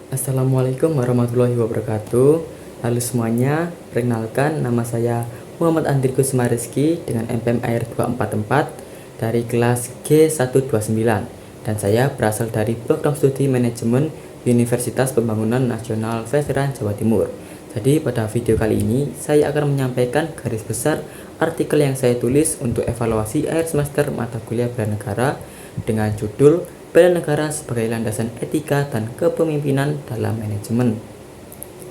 Assalamualaikum warahmatullahi wabarakatuh. Halo semuanya, perkenalkan nama saya Muhammad Andrikus Mariski dengan NPM AIR 244 dari kelas G129 dan saya berasal dari program studi manajemen Universitas Pembangunan Nasional Veteran Jawa Timur. Jadi pada video kali ini saya akan menyampaikan garis besar artikel yang saya tulis untuk evaluasi akhir semester mata kuliah bela negara dengan judul Bela negara sebagai landasan etika dan kepemimpinan dalam manajemen.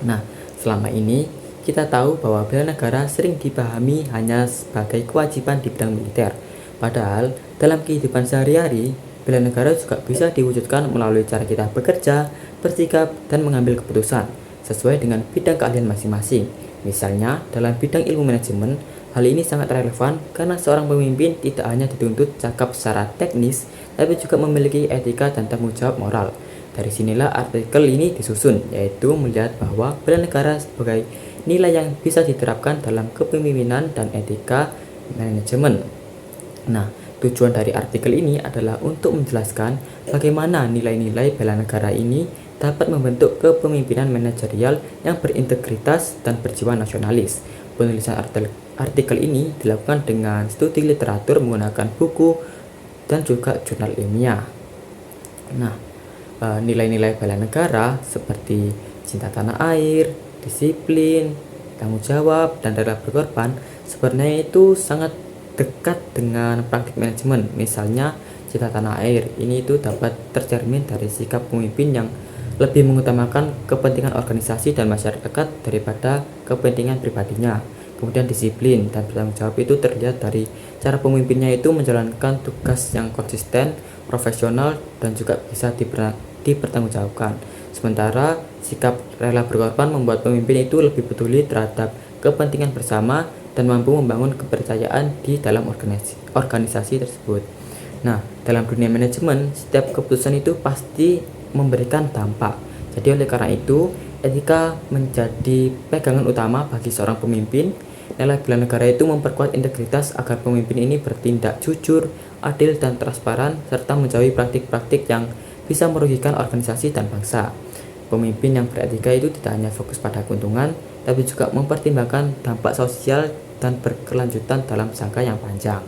Nah, selama ini kita tahu bahwa bela negara sering dipahami hanya sebagai kewajiban di bidang militer. Padahal dalam kehidupan sehari-hari, bela negara juga bisa diwujudkan melalui cara kita bekerja, bersikap, dan mengambil keputusan sesuai dengan bidang keahlian masing-masing. Misalnya, dalam bidang ilmu manajemen, hal ini sangat relevan karena seorang pemimpin tidak hanya dituntut cakap secara teknis, tapi juga memiliki etika dan tanggung jawab moral. Dari sinilah artikel ini disusun, yaitu melihat bahwa bela negara sebagai nilai yang bisa diterapkan dalam kepemimpinan dan etika manajemen. Nah, tujuan dari artikel ini adalah untuk menjelaskan bagaimana nilai-nilai bela negara ini dapat membentuk kepemimpinan manajerial yang berintegritas dan berjiwa nasionalis. Penulisan artikel ini dilakukan dengan studi literatur menggunakan buku dan juga jurnal ilmiah. Nah, nilai-nilai bela negara seperti cinta tanah air, disiplin, tanggung jawab, dan rela berkorban sebenarnya itu sangat dekat dengan praktik manajemen. Misalnya cinta tanah air ini itu dapat tercermin dari sikap pemimpin yang lebih mengutamakan kepentingan organisasi dan masyarakat daripada kepentingan pribadinya. Kemudian disiplin dan bertanggung jawab itu terlihat dari cara pemimpinnya itu menjalankan tugas yang konsisten, profesional, dan juga bisa dipertanggungjawabkan. Sementara sikap rela berkorban membuat pemimpin itu lebih peduli terhadap kepentingan bersama dan mampu membangun kepercayaan di dalam organisasi tersebut. Nah, dalam dunia manajemen, setiap keputusan itu pasti memberikan dampak. Jadi oleh karena itu, etika menjadi pegangan utama bagi seorang pemimpin. Nilai bela negara itu memperkuat integritas agar pemimpin ini bertindak jujur, adil, dan transparan, serta menjauhi praktik-praktik yang bisa merugikan organisasi dan bangsa. Pemimpin yang beretika itu tidak hanya fokus pada keuntungan, tapi juga mempertimbangkan dampak sosial dan berkelanjutan dalam jangka yang panjang.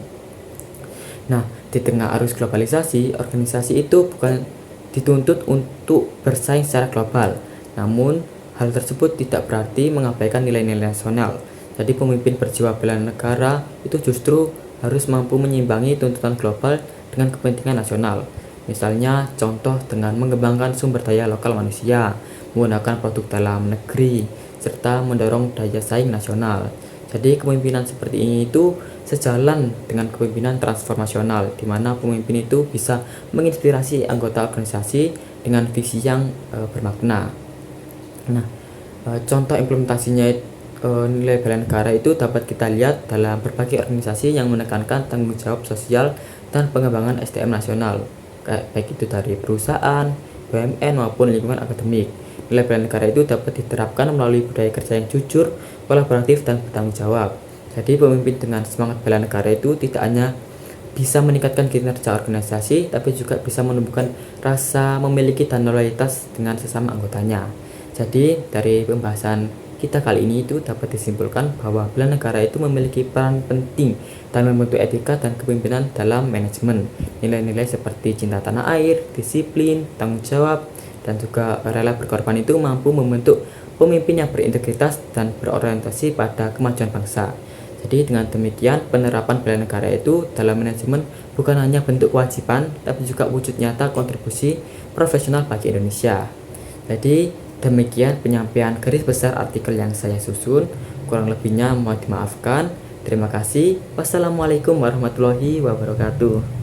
Nah, di tengah arus globalisasi, organisasi itu bukan dituntut untuk bersaing secara global. Namun, hal tersebut tidak berarti mengabaikan nilai-nilai nasional. Jadi pemimpin berjiwa bela negara itu justru harus mampu menyimbangi tuntutan global dengan kepentingan nasional. Misalnya contoh dengan mengembangkan sumber daya lokal manusia, menggunakan produk dalam negeri, serta mendorong daya saing nasional. Jadi kepemimpinan seperti ini itu sejalan dengan kepemimpinan transformasional, di mana pemimpin itu bisa menginspirasi anggota organisasi dengan visi yang bermakna. Nah, contoh implementasinya nilai bela negara itu dapat kita lihat dalam berbagai organisasi yang menekankan tanggung jawab sosial dan pengembangan SDM nasional, baik itu dari perusahaan, BUMN maupun lingkungan akademik. Nilai bela negara itu dapat diterapkan melalui budaya kerja yang jujur, kolaboratif, dan bertanggung jawab. Jadi pemimpin dengan semangat bela negara itu tidak hanya bisa meningkatkan kinerja organisasi, tapi juga bisa menumbuhkan rasa memiliki dan loyalitas dengan sesama anggotanya. Jadi dari pembahasan kita kali ini itu dapat disimpulkan bahwa bela negara itu memiliki peran penting dalam membentuk etika dan kepemimpinan dalam manajemen. Nilai-nilai seperti cinta tanah air, disiplin, tanggung jawab, dan juga rela berkorban itu mampu membentuk pemimpin yang berintegritas dan berorientasi pada kemajuan bangsa. Jadi dengan demikian penerapan bela negara itu dalam manajemen bukan hanya bentuk kewajiban, tapi juga wujud nyata kontribusi profesional bagi Indonesia. Jadi demikian penyampaian garis besar artikel yang saya susun, kurang lebihnya mohon dimaafkan. Terima kasih. Wassalamualaikum warahmatullahi wabarakatuh.